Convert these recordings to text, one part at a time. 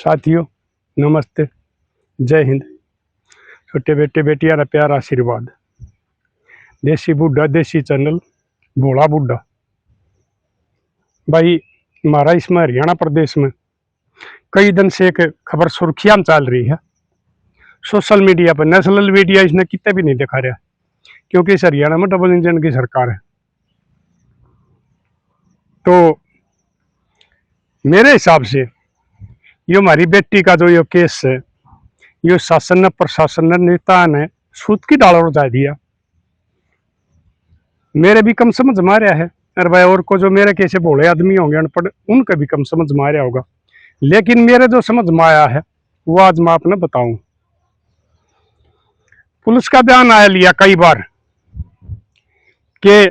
साथियों नमस्ते, जय हिंद। छोटे बेटे बेटियां प्यार आशीर्वाद। देसी बुड्ढा देसी चैनल भोला बुड्ढा भाई, हमारा इसमें हरियाणा प्रदेश में कई दिन से एक खबर सुर्खियां में चल रही है। सोशल मीडिया पर नेशनल मीडिया इसने कितने भी नहीं दिखा रहा, क्योंकि इस हरियाणा में डबल इंजन की सरकार है। तो मेरे हिसाब से ये हमारी बेटी का जो ये केस है, ये शासन ने प्रशासन ने नेता ने सूत की डाल उड़ा दिया। मेरे भी कम समझ में आ रहा है, अरे भाई और को जो मेरे कैसे भोले आदमी होंगे अनपढ़, उनका भी कम समझ में आ रहा होगा। लेकिन मेरे जो समझ में आया है वो आज मैं आपने बताऊं। पुलिस का बयान आया लिया कई बार कि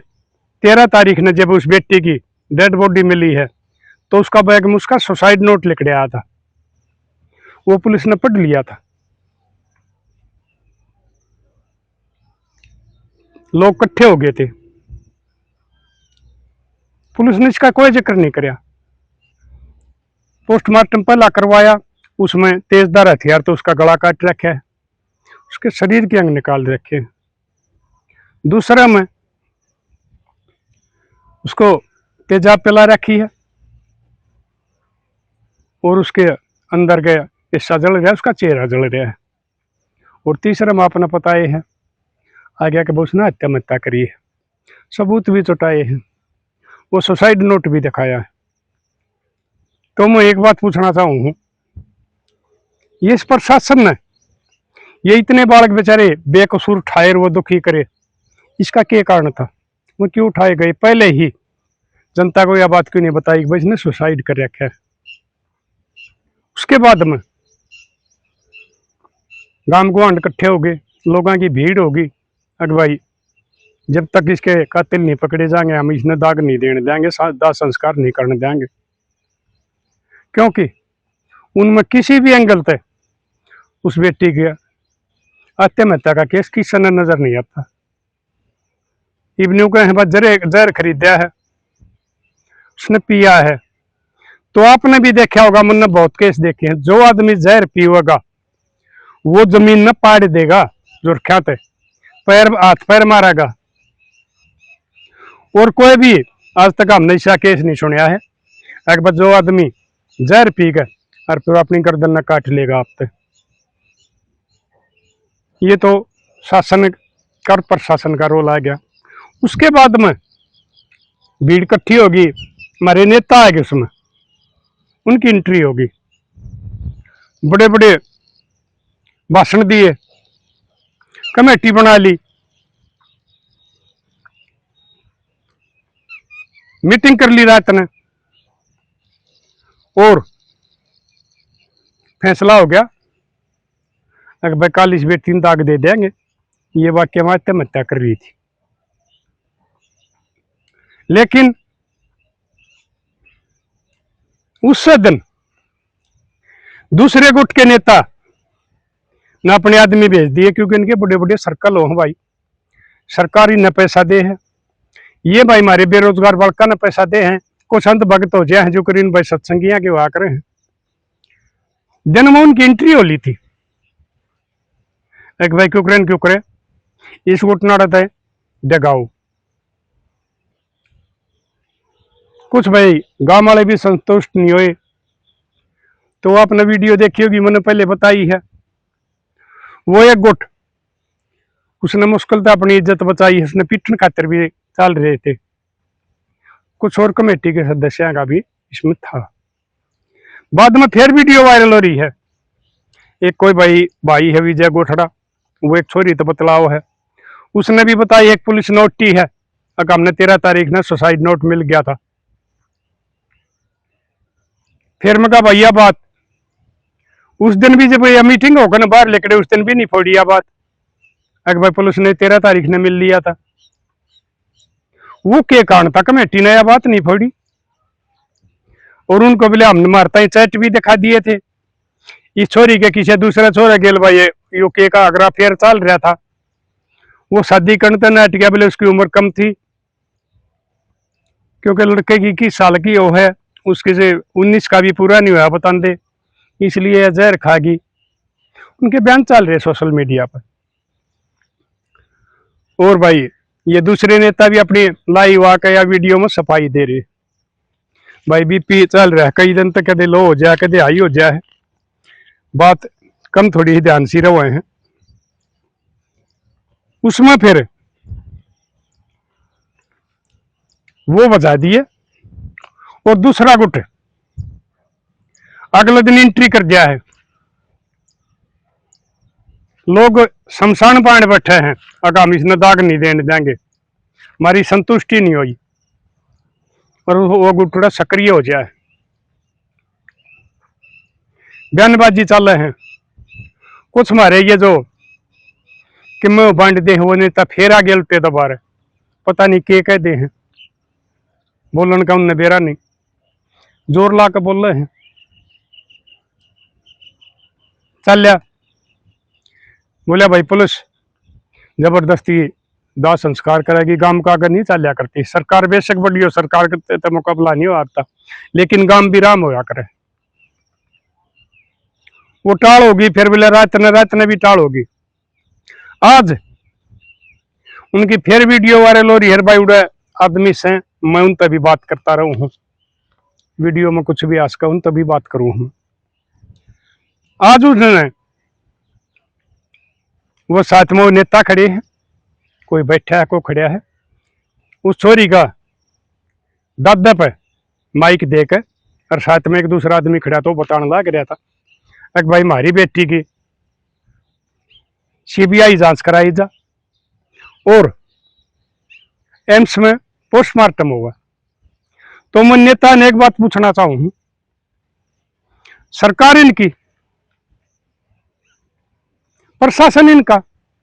13 तारीख ने जब उस बेटी की डेड बॉडी मिली है तो उसका बैग में उसका सुसाइड नोट लिख आया था। वो पुलिस ने पढ़ लिया था। लोग इकट्ठे हो गए थे, पुलिस ने इसका कोई जिक्र नहीं किया। पोस्टमार्टम पहला करवाया, उसमें तेजधार हथियार तो उसका गला काट रखा है, उसके शरीर के अंग निकाल रखे हैं। दूसरा में उसको तेजाब पिला रखी है और उसके अंदर गया हिस्सा जल रहा है, उसका चेहरा जल रहा है। और तीसरा में आपने पता है आ गया कि उसने हत्या करी है, सबूत भी चुटाए हैं, वो सुसाइड नोट भी दिखाया है। तो मैं एक बात पूछना चाहूँ, ये इस प्रशासन ने ये इतने बालक बेचारे बेकसूर उठाए वो दुखी करे, इसका क्या कारण था? वो क्यों उठाए गए? पहले ही जनता को यह बात क्यों नहीं बताई कि भाई इसने सुसाइड कर रखा है? उसके बाद में गांव गुआंढ इकट्ठे हो गए, लोगों की भीड़ होगी, अगर भाई जब तक इसके कातिल नहीं पकड़े जाएंगे हम इसने दाग नहीं देने देंगे, दाह संस्कार नहीं करने देंगे। क्योंकि उनमें किसी भी एंगल से उस बेटी के आत्महत्या का केस किसी ने नजर नहीं आता। इवन्यू के बस जहर खरीदा है, उसने पिया है। तो आपने भी देखा होगा, मैंने बहुत केस देखे हैं, जो आदमी जहर पीवेगा वो जमीन न पाड़ देगा, जो ख्यात पैर हाथ पैर मारेगा। और कोई भी आज तक हमने ऐसा केस नहीं सुना है एक बार जो आदमी जहर पी गए और फिर अपनी गर्दन न काट लेगा आप तक। ये तो शासन कर प्रशासन का रोल आ गया। उसके बाद में भीड़ इकट्ठी होगी, हमारे नेता आएंगे, उसमें उनकी एंट्री होगी, बड़े बड़े भाषण दिए, कमेटी बना ली, मीटिंग कर ली रात ने और फैसला हो गया अगर भाई कल इस बेटी ने दाग दे देंगे, ये वाक्य में आत्महत्या कर रही थी। लेकिन उससे दिन दूसरे गुट के नेता ने अपने आदमी भेज दिए, क्योंकि इनके बड़े बड़े सर्कल हो भाई, सरकार ही न पैसा दे है, ये भाई हमारे बेरोजगार बालका ने पैसा दे हैं, कुछ अंत भगत हो जाए जो करीन भाई सत्संगियां के हुआ करे हैं। दिन में उनकी एंट्री हो ली थी, एक भाई क्यों करे इस घटना रहता है डगाओ। कुछ भाई गांव वाले भी संतुष्ट नहीं हुए, तो आपने वीडियो देखी होगी, मैंने पहले बताई है। वो एक गुट उसने मुश्किल से अपनी इज्जत बचाई, उसने पीटन खातिर भी चल रहे थे। कुछ और कमेटी के सदस्यों का भी इसमें था। बाद में फिर वीडियो वायरल हो रही है, एक कोई भाई है विजय गोठड़ा, वो एक छोरी तो बतलाव है, उसने भी बताई एक पुलिस नोटी है, अगर हमने 13 तारीख ने सुसाइड नोट मिल गया था। फिर मैं कहा भैया बात उस दिन भी जब यह मीटिंग होकर ना बाहर लेकर, उस दिन भी नहीं फोड़ी बात, अगर भाई पुलिस ने 13 तारीख ने मिल लिया था, वो क्या कारण था? कमेटी ने यह बात नहीं फोड़ी। और उनको बोले हमने मारता ही चैट भी दिखा दिए थे, इस छोरी के किसी दूसरा छोरा गेल भाई यूके का अगरा फेयर चल रहा था, वो शादी करते न हट गया, बोले उसकी उम्र कम थी, क्योंकि लड़के की 21 साल की वो है, उसके से 19 का भी पूरा नहीं हुआ बता दे, इसलिए ये जहर खागी। उनके बयान चल रहे सोशल मीडिया पर। और भाई ये दूसरे नेता भी अपनी लाइव आकर या वीडियो में सफाई दे रहे। भाई बीपी चल रहा है कई दिन तक, कदे लो हो जाए कदे हाई हो जाए, बात कम थोड़ी ही ध्यान सी रहे हैं। उसमें फिर वो बजा दिए और दूसरा गुट अगले दिन एंट्री कर दिया है। लोग शमशान पाने बैठे हैं, अगर हम इसने दाग नहीं देने देंगे, हमारी संतुष्टि नहीं हुई, और वो गुटड़ा सक्रिय हो जाए। बयानबाजी चल रहे हैं कुछ हमारे ये जो कि मैं बांट दे वो नेता फिर आ गए उल्टे दोबारा, पता नहीं के कह दे हैं, बोलन का उनने बेरा नहीं, जोर ला के बोल रहे हैं। चल लिया बोलिया भाई पुलिस जबरदस्ती दाह संस्कार करेगी, गांव का अगर नहीं चलिया करती। सरकार बेशक बड़ी हो, सरकार के तो मुकाबला नहीं हो आता, लेकिन गांव भी राम होया करे। वो टाल होगी फिर बोले रात ने भी टाल होगी। आज उनकी फिर वीडियो वायरल हो रही है। भाई उड़े आदमी से मैं उन तभी बात करता रहूं हूं, वीडियो में कुछ भी आसका उन तभी बात करूं हूं। आज उसने वो साथ में वो नेता खड़े हैं, कोई बैठा है कोई खड़ा है, उस छोरी का दादा पे माइक देकर और साथ में एक दूसरा आदमी खड़ा तो बताने लग रहा था कि भाई हमारी बेटी की सीबीआई जांच कराई जा और एम्स में पोस्टमार्टम होगा। तो मैं नेता ने एक बात पूछना चाहूं, सरकार इनकी, प्रशासन इनका,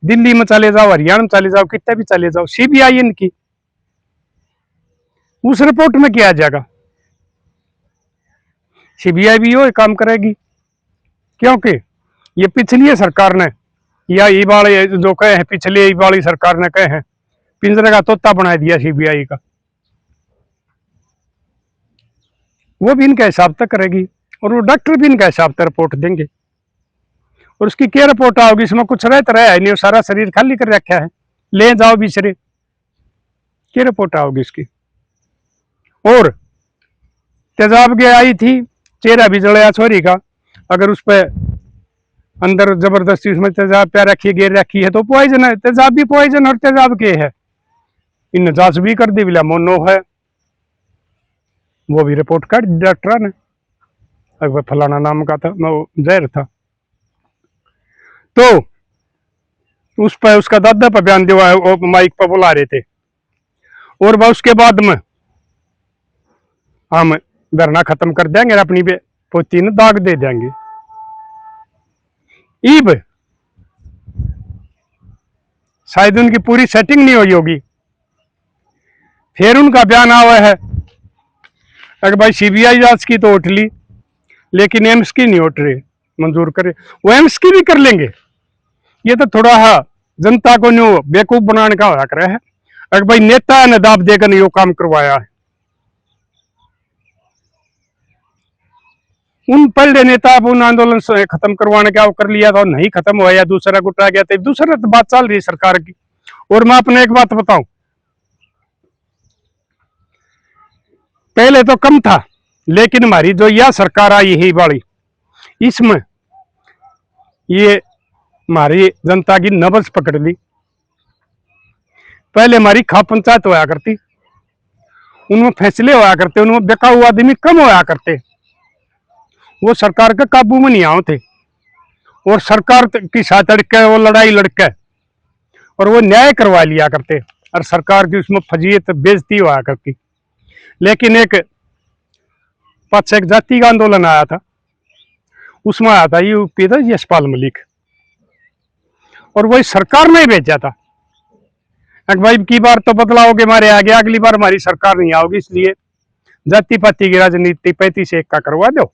दिल्ली में चले जाओ, हरियाणा में चले जाओ, कितने भी चले जाओ, सीबीआई इनकी, उस रिपोर्ट में क्या आ जाएगा? सीबीआई भी वो काम करेगी, क्योंकि ये पिछली सरकार ने या ये वाले जो कहे हैं, पिछले वाली सरकार ने कहे हैं पिंजरे का तोता बना दिया सीबीआई का, वो भी इनका हिसाब तक करेगी और वो डॉक्टर भी इनका हिसाब तक रिपोर्ट देंगे। और उसकी क्या रिपोर्ट आओगी? इसमें कुछ रहता रहा है नहीं, सारा शरीर खाली कर रखा है, ले जाओ बिचरे, क्या रिपोर्ट आओगी इसकी? और तेजाब के आई थी, चेहरा भी जड़या छोरी का, अगर उस पर अंदर जबरदस्ती उसमें तेजाब प्या रखी गिर रखी है तो पॉइजन है, तेजाब भी पॉइजन और तेजाब के है। इन जांच भी कर दी, बिला मोनो है, वो भी रिपोर्ट कर डॉक्टर ने, अगर फलाना नाम का था, वो जहर था। तो उस पर उसका दादा पर बयान दिया, माइक पर बुला रहे थे, और वह उसके बाद में हम धरना खत्म कर देंगे, अपनी पोती ने दाग दे देंगे। ईब शायद उनकी पूरी सेटिंग नहीं हुई होगी, फिर उनका बयान आया है अगर भाई सीबीआई जांच की तो उठ ली, लेकिन एम्स की नहीं उठ रही, मंजूर करे, वो एम्स की भी कर लेंगे। ये तो थोड़ा जनता को न्यू बेवकूफ बनाने का होया करे है, अगर भाई नेता ने दाब देकर नहीं वो काम करवाया है। उन पहले नेता उन आंदोलन से खत्म करवाने का वो कर लिया था, नहीं खत्म हुआ या दूसरा गुट आ गया था, दूसरा तो बात चल रही सरकार की। और मैं अपने एक बात बताऊं, पहले तो कम था, लेकिन हमारी जो यह सरकार आई है वाली, इसमें ये हमारी जनता की नब्ज पकड़ ली। पहले हमारी खाप पंचायत होया करती, उनमें फैसले होया करते, उनमें बेकाऊ आदमी कम होया करते, वो सरकार के काबू में नहीं आते, और सरकार की साथ लड़के वो लड़ाई लड़के और वो न्याय करवा लिया करते, और सरकार की उसमें फजीयत बेइज्जती हुआ करती। लेकिन एक पांच एक जाति का आंदोलन आया था, उसमें आया था यूपी था यशपाल मलिक, और वही सरकार ने भेजा था भाई की बार तो बदलाओगे हमारे आगे, अगली बार हमारी सरकार नहीं आओगी, इसलिए जाति पाति की राजनीति 35 का करवा दो,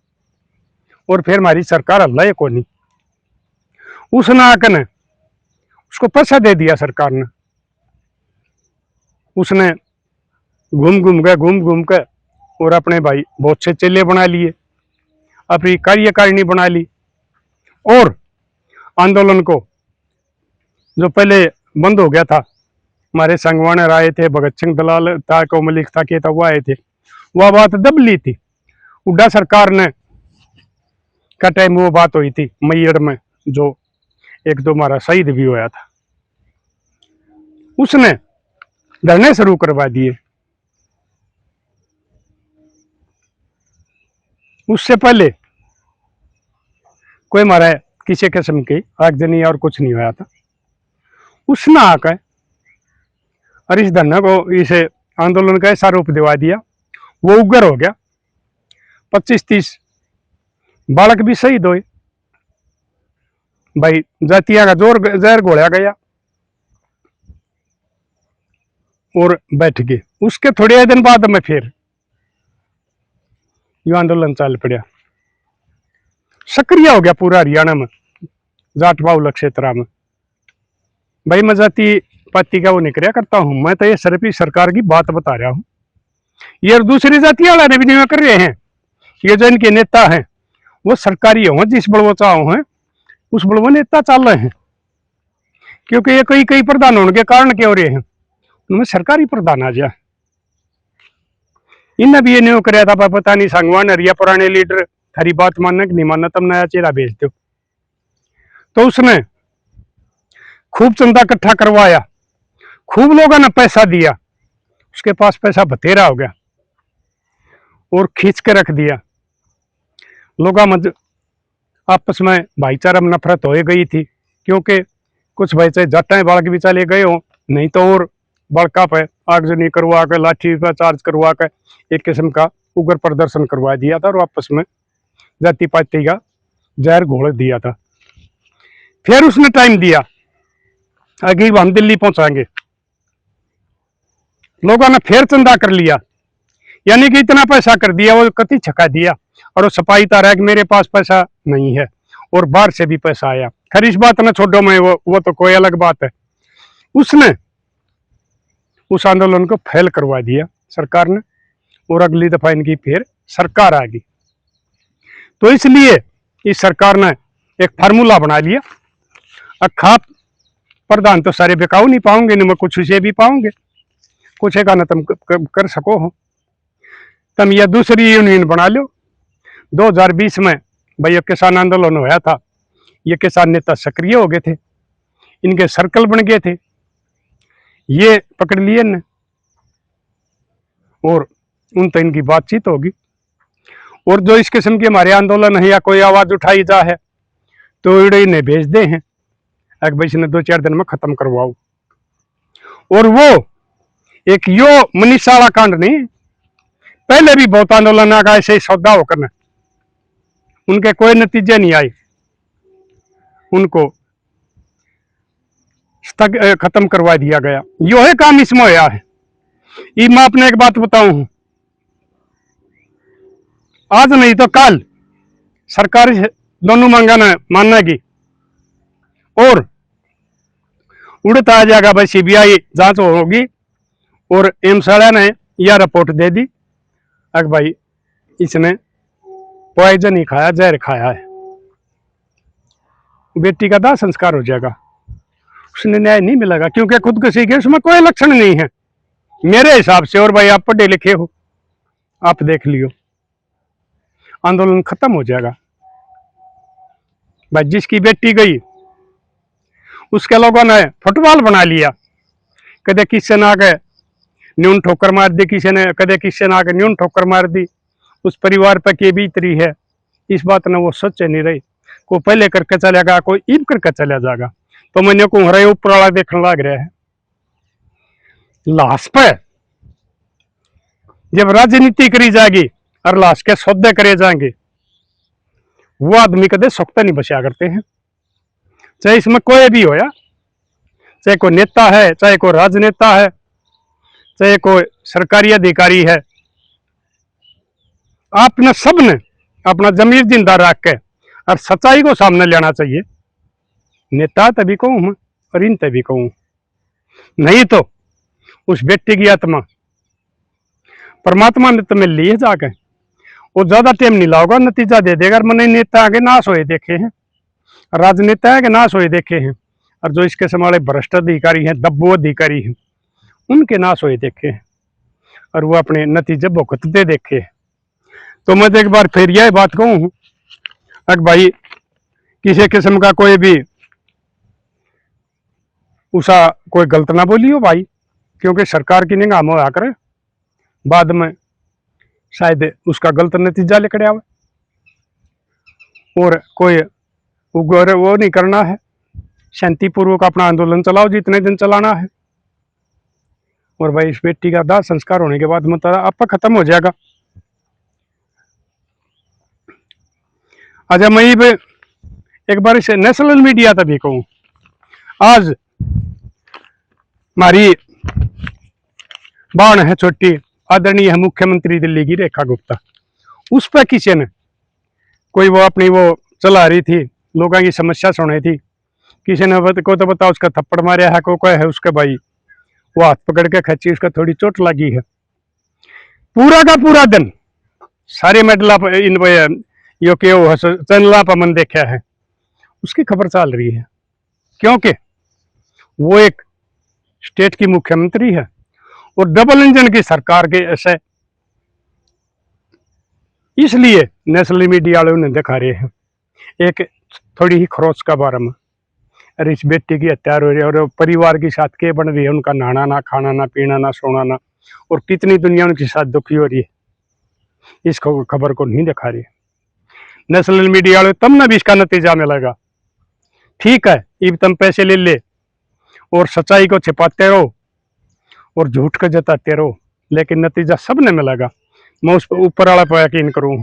और फिर हमारी सरकार अल्लाह को नहीं। उस नाक ने उसको पैसा दे दिया सरकार ने, उसने घूम घूम के और अपने भाई बहुत से चेले बना लिए, अपनी कार्यकारिणी बना ली और आंदोलन को जो पहले बंद हो गया था, हमारे संगवानर आए थे, भगत सिंह दलाल था, कोमलिक था, के था, वो आए थे, वह बात दब ली थी। उड्डा सरकार ने का टाइम वो बात हुई थी मैयर में, जो एक दो हमारा शहीद भी हुआ था, उसने धरने शुरू करवा दिए। उससे पहले कोई हमारा किसी किस्म की आगजनी और कुछ नहीं हुआ था। उसने आकर और इस धरने को, इस आंदोलन का ऐसा रूप दिवा दिया, वो उग्र हो गया। 25-30 बालक भी शहीद हुए। भाई जातिया का जोर जहर घोड़ा गया और बैठ गए। उसके थोड़े दिन बाद में फिर ये आंदोलन चल पड़ा, सक्रिय हो गया पूरा हरियाणा में, जाट बाहुल्य क्षेत्र में। भाई मैं जाति पाति का वो नहीं कराया करता हूं, मैं तो ये सिर्फ ही सरकार की बात बता रहा हूं। ये दूसरी जाति वाला ने भी नहीं कर रहे हैं। ये जो इनके नेता हैं वो सरकारी हो, जिस बल वो चाहो हैं उस बल वो नेता चल रहे हैं, क्योंकि ये कई कई प्रधान होने के कारण क्या हो रहे हैं, उनमें सरकारी प्रधान आ जाए। इनने भी ये नहीं कराया था, पता नहीं संगवान हरिया पुराने लीडर थारी बात मानना कि नहीं मानना, तब नया चेहरा भेज दो। तो उसने खूब चंदा इकट्ठा करवाया, खूब लोगों ने पैसा दिया, उसके पास पैसा बतेरा हो गया और खींच के रख दिया। लोगों में आपस में भाईचारा में नफरत हो गई थी, क्योंकि कुछ भाई चाहे जट्टा बालक भी चले गए हो, नहीं तो और बड़का पे आगजनी करवा के, लाठी पर चार्ज करवा के एक किस्म का उग्र प्रदर्शन करवा दिया था और आपस में जाति पाति का जहर घोल दिया था। फिर उसने टाइम दिया आगे हम दिल्ली पहुंचाएंगे, लोगों ने फिर चंदा कर लिया, यानी कि इतना पैसा कर दिया, वो कति छका दिया और वो सपाई तारा कि मेरे पास पैसा नहीं है और बाहर से भी पैसा आया। खैर इस बात ना छोड़ो, मैं वो तो कोई अलग बात है। उसने उस आंदोलन को फेल करवा दिया सरकार ने और अगली दफा इनकी फिर सरकार आ गई। तो इसलिए इस सरकार ने एक फार्मूला बना लिया, अखा प्रधान तो सारे बिकाऊ नहीं पाओगे, न मैं कुछ से भी पाओगे, कुछ एक ना तुम कर सको हो, तुम यह दूसरी यूनियन बना लो। 2020 में भाई किसान आंदोलन होया था, ये किसान नेता सक्रिय हो गए थे, इनके सर्कल बन गए थे, ये पकड़ लिए न और उन तो इनकी बातचीत होगी। और जो इस किस्म के हमारे आंदोलन है या कोई आवाज उठाई जा है तो इन्हें भेज दे हैं भाई इसने 2-4 दिन में खत्म करवाओ। और वो एक यो मनीषाला कांड नहीं, पहले भी बहुत आंदोलन का ऐसे ही सौदा होकर न उनके कोई नतीजे नहीं आए, उनको खत्म करवा दिया गया। यो है काम इसमें होया है। ये मैं अपने एक बात बताऊं, आज नहीं तो कल सरकार दोनों मांगा न मानेगी और उड़ता आ जाएगा भाई सीबीआई जांच होगी और एम्स वाला ने यह रिपोर्ट दे दी अगर भाई इसने पॉइजन ही खाया, जहर खाया है, बेटी का दाह संस्कार हो जाएगा, उसने न्याय नहीं मिलेगा, क्योंकि खुदकुशी के उसमें कोई लक्षण नहीं है मेरे हिसाब से। और भाई आप पढ़े लिखे हो, आप देख लियो, आंदोलन खत्म हो जाएगा। भाई जिसकी बेटी गई उसके लोगों ने फुटबॉल बना लिया, कदे किसी ने आगे न्यून ठोकर मार दी, किसी ने कदे किसी ने आगे न्यून ठोकर मार दी, उस परिवार पर के बीतरी है इस बात ने वो सोचे नहीं रही। कोई पहले करके चलेगा, कोई ईब करके चला जाएगा। तो मैंने को हरे ऊपर वाला देखने लग रहा है, लाश पे जब राजनीति करी जाएगी और लाश के सौदे करे जाएंगे, वो आदमी कदे सुखते नहीं बचा करते हैं, चाहे इसमें कोई भी हो, या चाहे कोई नेता है, चाहे कोई राजनेता है, चाहे कोई सरकारी अधिकारी है। आपने सबने अपना जमीर जिंदा रख के और सच्चाई को सामने लेना चाहिए। नेता तभी कहूं मैं और इन तभी कहूं, नहीं तो उस व्यक्ति की आत्मा परमात्मा ने तुम्हें लिए जाके वो ज्यादा टाइम नहीं लाओगा, नतीजा दे देगा। मैंने नेता आगे नाश होए देखे हैं, राजनेता है कि नाश होए देखे हैं, और जो इसके समाले भ्रष्ट अधिकारी हैं, दब्बू अधिकारी हैं, उनके नाश होए देखे हैं, और वो अपने नतीजे भुगतते देखे हैं। तो मैं तो एक बार फिर यह बात कहूँ, अगर भाई किसी किस्म का कोई भी उसा कोई गलत ना बोलियो भाई, क्योंकि सरकार की निगाह में होया करे, बाद में शायद उसका गलत नतीजा निकल आवे। और कोई उग्र वो नहीं करना है, शांतिपूर्वक अपना आंदोलन चलाओ जितने दिन चलाना है। और भाई इस बेटी का दाह संस्कार होने के बाद मतलब आपका खत्म हो जाएगा। अच्छा मैं एक बार इसे नेशनल मीडिया तभी कहूँ, आज हमारी बाण है छोटी, आदरणीय है मुख्यमंत्री दिल्ली की रेखा गुप्ता, उस पर किसी ने कोई वो अपनी वो चला रही थी, लोगों की समस्या सुनी थी, किसी ने को तो बता उसका थप्पड़ मारा है, को है उसके भाई वो हाथ पकड़ के खींची, उसका थोड़ी चोट लगी है। पूरा का पूरा दिन सारे मेडल इन यो के चैनल पर मन देखा है, उसकी खबर चल रही है, क्योंकि वो एक स्टेट की मुख्यमंत्री है और डबल इंजन की सरकार के ऐसे, इसलिए नेशनल मीडिया वाले उन्हें दिखा रहे हैं एक थोड़ी ही खरोच का बारे में। अरे इस बेटी की हत्या हो रही है और परिवार के साथ के बन रही है, उनका नहाना ना, खाना ना, पीना ना, सोना ना, और कितनी दुनिया उनके साथ दुखी हो रही है, इस खबर को नहीं दिखा रही है नेशनल मीडिया वाले। तब ना भी इसका नतीजा मिलेगा। ठीक है, इब तुम पैसे ले ले और सच्चाई को छिपाते रहो और झूठ को जताते रहो, लेकिन नतीजा सब ने मिलेगा। मैं उस ऊपर वाला पर यकीन करूँ,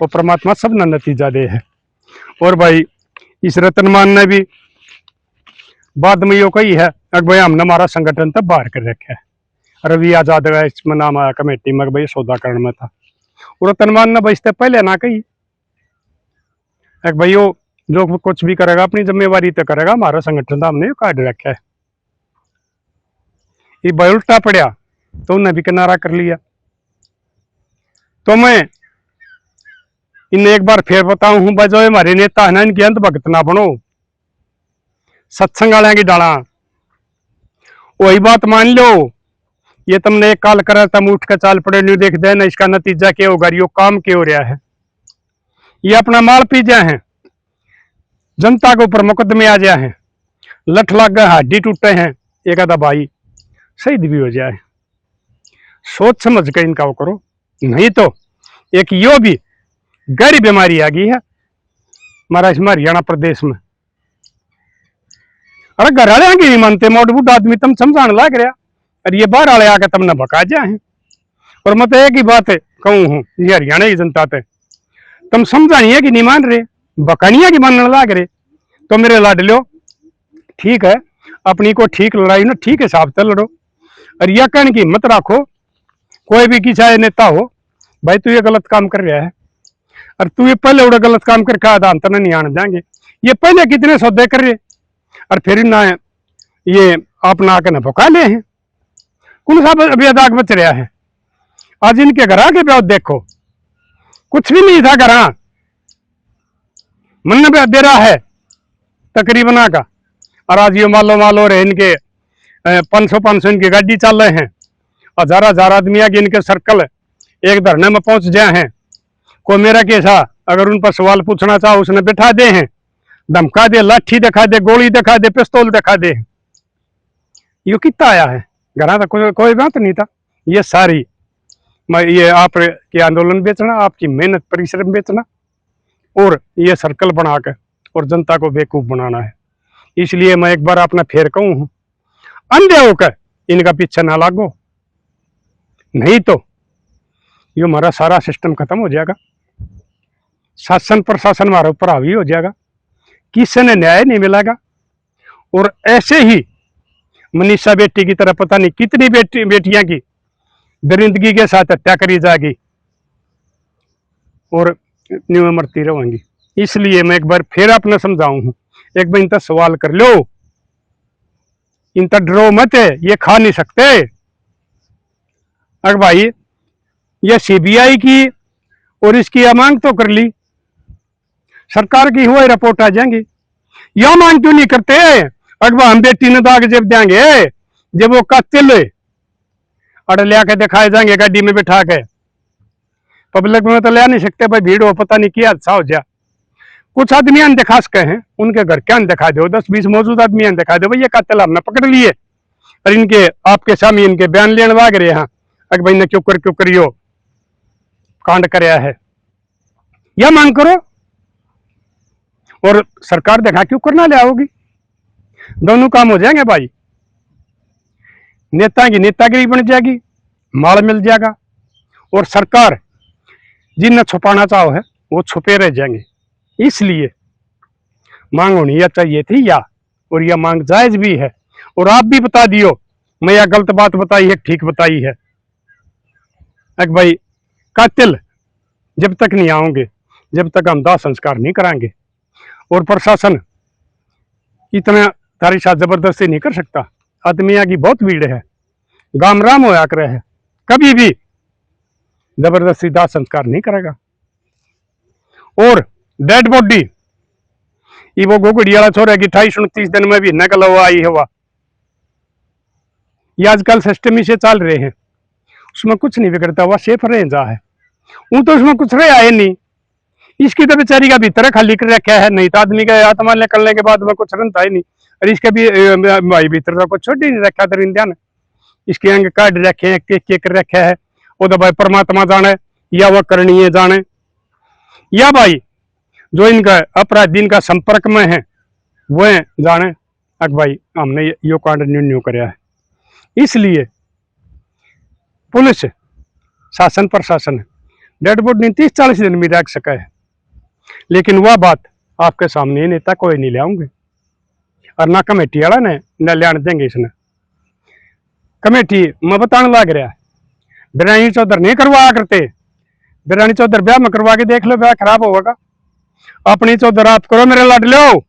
वो परमात्मा सब ने नतीजा दे है। और भाई इस रतनमान ने भी बाद में यो कही है, अगर भाई हमने हमारा संगठन तब बाहर कर रखा है, रवि आजाद का इसमें नाम आया कमेटी में, भाई सौदाकरण में था। और रतनमान ने भाई इससे पहले ना कही, भाई वो जो कुछ भी करेगा अपनी जिम्मेवारी तो करेगा, हमारा संगठन था हमने काट रखा है। ये भाई उल्टा पड़ा तो उन्हें भी किनारा कर लिया। तो मैं इन्हें एक बार फिर बताऊं हूं, भाई जो हमारे नेता है ना, इनकी अंत भक्त ना बनो, सत्संग वाले की डाला वही बात मान लो। ये तुमने एक काल करा, तुम उठ कर चाल पड़े, नहीं देख देना इसका नतीजा क्या होगा, यो काम क्यों हो रहा है। ये अपना माल पी जाए हैं, जनता के ऊपर मुकदमे आ जाए हैं, लठ लग गए, हड्डी टूटे हैं, एक आधा भाई शहीद भी हो जाए। सोच समझ कर इनका वो करो, नहीं तो एक यो भी गहरी बीमारी आ गई है हमारा इसमें हरियाणा प्रदेश में। अरे घर वाले की नहीं मानते, मोट बूढ़ आदमी तुम समझाने लग रहा, और ये बाहर वाले आके तुमने भका जाए हैं। और मैं तो एक ही बात कहूँ हूँ, ये हरियाणा की जनता थे, तुम समझानिए कि नहीं मान रहे, बकानिया की मानने लग रहे, तो मेरे लाड लो ठीक है, अपनी को ठीक लड़ाई ना ठीक हिसाब से लड़ो, और यह कहने की हिम्मत रखो कोई भी की चाहे नेता हो, भाई तू ये गलत काम कर रहा है, और तू ये पहले उड़ा गलत काम करके आधा अंतर नहीं आने देंगे। ये पहले कितने सौदे कर रहे और फिर ना ये आप ना आके ना भुका ले हैं, कौन सा अभी अदाग बच रहा है। आज इनके घर आके ब्याह देखो, कुछ भी नहीं था घर, मन पे दे रहा है तकरीबन का, और आज ये मालो रहे इनके 500 इनकी गाड़ी चल रहे हैं, हजार आदमी आगे इनके सर्कल एक धरने में पहुंच जाए हैं। कोई मेरा कैसा अगर उन पर सवाल पूछना चाहो उसने बैठा दे हैं, धमका दे, लाठी दिखा दे, गोली दिखा दे, पिस्तौल दिखा दे। यो कितना आया है घर तक, कोई बात नहीं था। ये सारी ये आप के आंदोलन बेचना, आपकी मेहनत परिश्रम बेचना, और ये सर्कल बना के और जनता को बेवकूफ बनाना है। इसलिए मैं एक बार अपना फेर कहूँ हूं, अंधे होकर इनका पीछे ना लागो, नहीं तो ये हमारा सारा सिस्टम खत्म हो जाएगा, शासन प्रशासन हमारे ऊपर हावी हो जाएगा, किसी ने न्याय नहीं मिलेगा। और ऐसे ही मनीषा बेटी की तरह पता नहीं कितनी बेटियां की दरिंदगी के साथ हत्या करी जाएगी और न्यू मरती रहेंगी। इसलिए मैं एक बार फिर अपने समझाऊं हूं, एक बार इनका सवाल कर लो, इनका डरो मत, ये खा नहीं सकते। अगर भाई ये सीबीआई की और इसकी यह मांग तो कर ली, सरकार की हुआ रिपोर्ट आ जाएंगी। यह मांग क्यों नहीं करते? अगर हम बेटी ने दाग जब देंगे, जब वो कातिल अड़ लिया के दिखाए जाएंगे गाड़ी में बिठा के, पब्लिक में तो ले नहीं सकते भाई, भीड़ हो, पता नहीं क्या हादसा हो जाए। कुछ आदमी दिखा सके हैं, उनके घर क्या दिखा दो, 10-20 मौजूद आदमी दिखा दो भाई ये कातिल हमने पकड़ लिए, और इनके आपके सामने इनके बयान लेने भाग रहे हैं अगर भाई ने क्यों करियो कांड कराया है, यह मांग करो। और सरकार देखा क्यों करना ले आओगी, दोनों काम हो जाएंगे भाई। नेता की नेतागिरी बन जाएगी, माल मिल जाएगा, और सरकार जिन्हें छुपाना चाहो है वो छुपे रह जाएंगे। इसलिए मांग होनी या चाहिए थी, या और यह मांग जायज भी है। और आप भी बता दियो मैं यह गलत बात बताई है ठीक बताई है। अगर भाई कातिल जब तक नहीं आओगे, जब तक हम दाह संस्कार नहीं कराएंगे, और प्रशासन इतना तारी साथ जबरदस्ती नहीं कर सकता। आदमिया की बहुत भीड़ है, गाम राम होया करे है, कभी भी जबरदस्ती दाह संस्कार नहीं करेगा। और डेड बॉडी वो गोगड़ी वाला छोरा की 28-29 दिन में भी नकल हुआ आई हुआ, ये आजकल सिस्टम ही से चल रहे हैं, उसमें कुछ नहीं बिगड़ता, वह सेफ रहे जा है, वो तो उसमें कुछ रहे आए नहीं। इसकी तो बेचारी का भीतर खाली कर रखा है, नहीं तो आदमी का आत्मा निकलने के बाद में कुछ रंता ही नहीं। और इसके भी भाई भीतर का कुछ छोड़ ही नहीं रखा दरिंदा ने, इसके अंग काट रखे हैं, के कर रखा है, वो तो भाई परमात्मा जाने या वह करणीय जाने, या भाई जो इनका अपराधी इनका संपर्क में है वह जाने अक भाई हमने यो कांड न्यू कराया है। इसलिए पुलिस शासन प्रशासन डेड बॉडी 30-40 दिन में रख सका है, लेकिन वह बात आपके सामने नेता कोई नहीं ले आऊंगे, और ना कमेटी वाला ने न लियान देंगे। इसने कमेटी मैं बताने लग रहा है, बिरानी चौधर नहीं करवा करते, बिरानी चौधर ब्याह में करवा के देख लो, ब्याह खराब होगा। अपनी चौधर आप करो मेरे लाड लो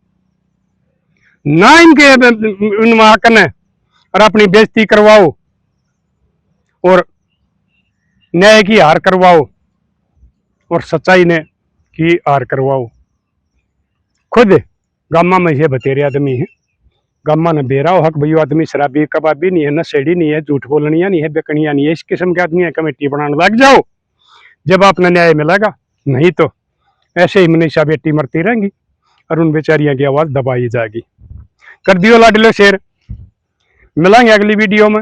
ना, इनके महाकन है, और अपनी बेइज्जती करवाओ और न्याय की हार करवाओ और सच्चाई ने की हार करवाओ। खुद गामा में ये बतेरे आदमी है, गामा ने बेरा हो हक भाई आदमी शराबी कबाबी नहीं है, नशेड़ी नहीं है, झूठ बोलनिया नहीं है, बेकनिया नहीं है, इस किस्म के आदमी है, कमेटी बनाने लग जाओ, जब आपने न्याय मिलेगा। नहीं तो ऐसे ही मनीषा बेटी मरती रहेंगी और उन बेचारियों की आवाज दबाई जाएगी। कर दियो लाडलो शेर, मिलेंगे अगली वीडियो में,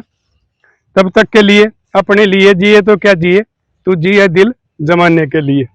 तब तक के लिए अपने लिए जिए तो क्या जिए, तू जिए दिल जमाने के लिए।